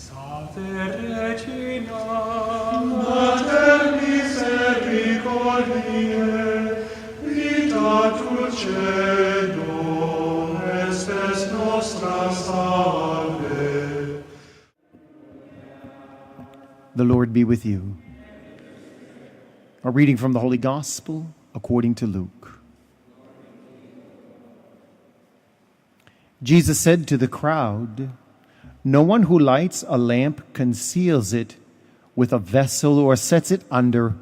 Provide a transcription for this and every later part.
Salve Regina, Mater misericordiae, vita dulcedo, estes nostra salve. The Lord be with you. A reading from the Holy Gospel according to Luke. Jesus said to the crowd, "No one who lights a lamp conceals it with a vessel or sets it under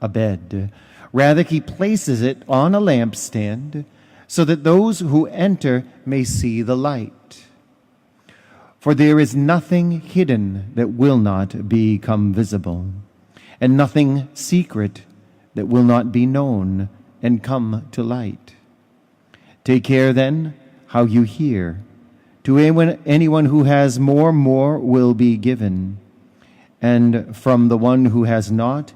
a bed. Rather, he places it on a lampstand so that those who enter may see the light. For there is nothing hidden that will not become visible, and nothing secret that will not be known and come to light. Take care then how you hear. To anyone who has more will be given, and from the one who has not,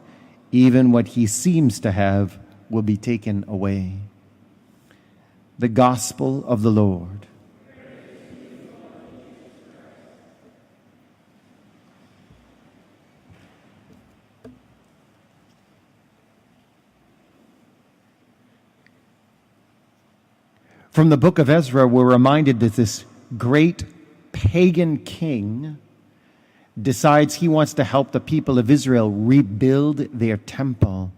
even what he seems to have will be taken away." The Gospel of the Lord. From the book of Ezra, we're reminded that this great pagan king decides he wants to help the people of Israel rebuild their temple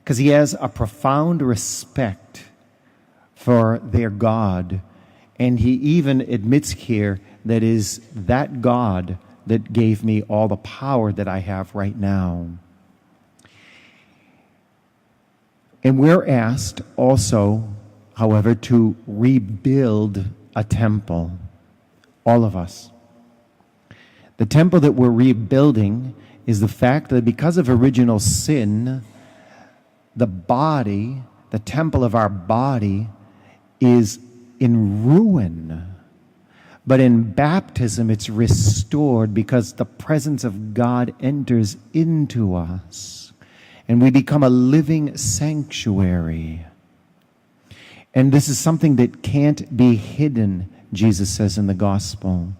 because he has a profound respect for their God. And he even admits here that is that God that gave me all the power that I have right now. And we're asked also, however, to rebuild a temple. All of us. The temple that we're rebuilding is the fact that because of original sin, the body, the temple of our body, is in ruin. But in baptism, it's restored because the presence of God enters into us, and we become a living sanctuary. And this is something that can't be hidden, Jesus says in the gospel.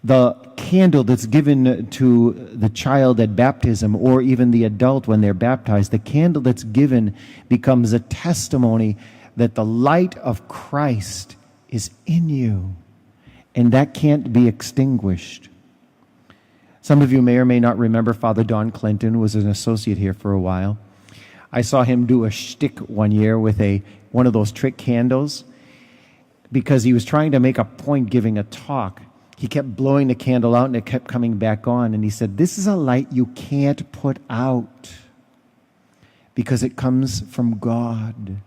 The candle that's given to the child at baptism, or even the adult when they're baptized, the candle that's given becomes a testimony that the light of Christ is in you, and that can't be extinguished. Some of you may or may not remember Father Don Clinton was an associate here for a while. I saw him do a shtick one year with one of those trick candles because he was trying to make a point giving a talk. He kept blowing the candle out and it kept coming back on. And he said, "This is a light you can't put out because it comes from God.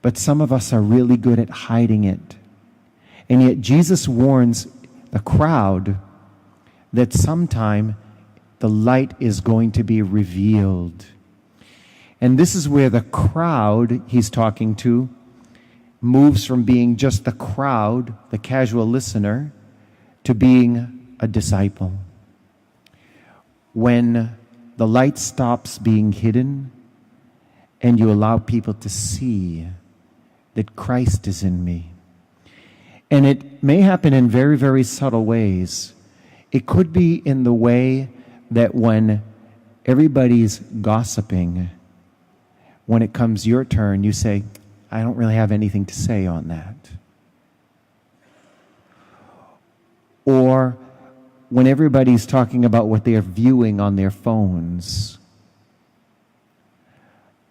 But some of us are really good at hiding it." And yet Jesus warns the crowd that sometime the light is going to be revealed. And this is where the crowd he's talking to moves from being just the crowd, the casual listener, to being a disciple. When the light stops being hidden and you allow people to see that Christ is in me. And it may happen in very, very subtle ways. It could be in the way that when everybody's gossiping, when it comes your turn, you say, "I don't really have anything to say on that." Or when everybody's talking about what they're viewing on their phones,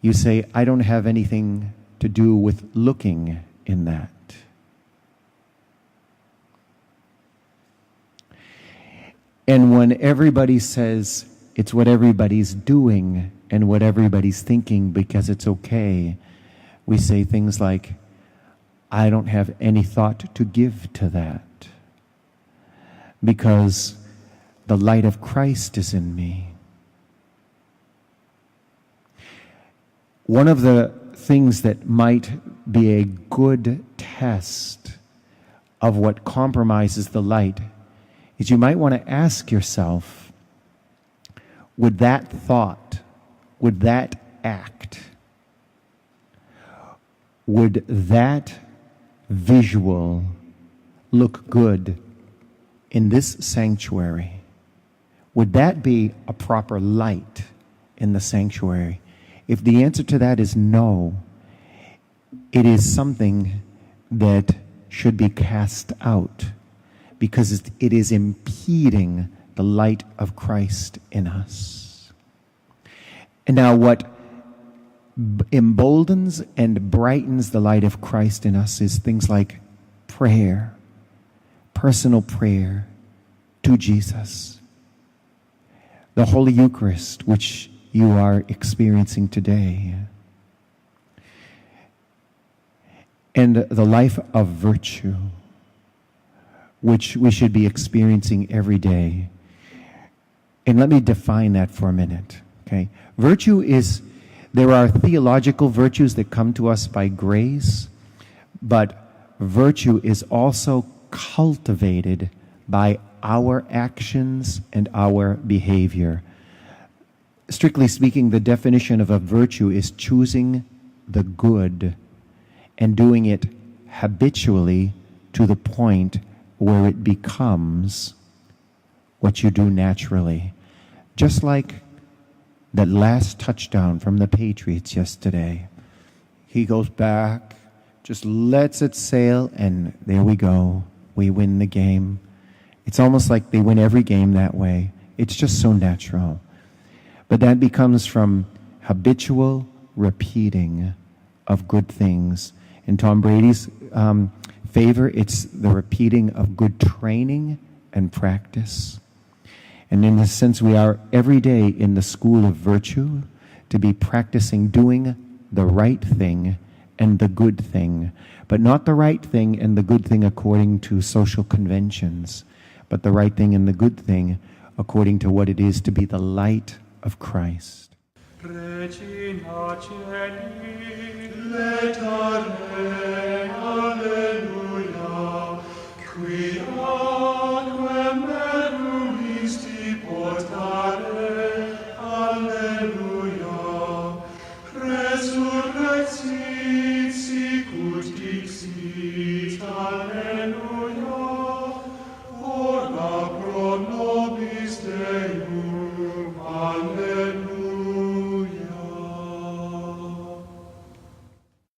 you say, "I don't have anything to do with looking in that." And when everybody says it's what everybody's doing and what everybody's thinking because it's okay, we say things like, "I don't have any thought to give to that because the light of Christ is in me." One of the things that might be a good test of what compromises the light is you might want to ask yourself, would that thought, would that act, would that visual look good in this sanctuary, would that be a proper light in the sanctuary? If the answer to that is no, it is something that should be cast out because it is impeding the light of Christ in us. And now what emboldens and brightens the light of Christ in us is things like prayer, personal prayer to Jesus, the Holy Eucharist, which you are experiencing today, and the life of virtue, which we should be experiencing every day. And let me define that for a minute, okay? Virtue is, there are theological virtues that come to us by grace, but virtue is also cultivated by our actions and our behavior. Strictly speaking, the definition of a virtue is choosing the good and doing it habitually to the point where it becomes what you do naturally. Just like that last touchdown from the Patriots yesterday. He goes back, just lets it sail, and there we go. We win the game. It's almost like they win every game that way. It's just so natural. But that becomes from habitual repeating of good things. In Tom Brady's favor, it's the repeating of good training and practice. And in a sense, we are every day in the school of virtue to be practicing doing the right thing and the good thing, but not the right thing and the good thing according to social conventions, but the right thing and the good thing according to what it is to be the light of Christ. Regina Celi, let us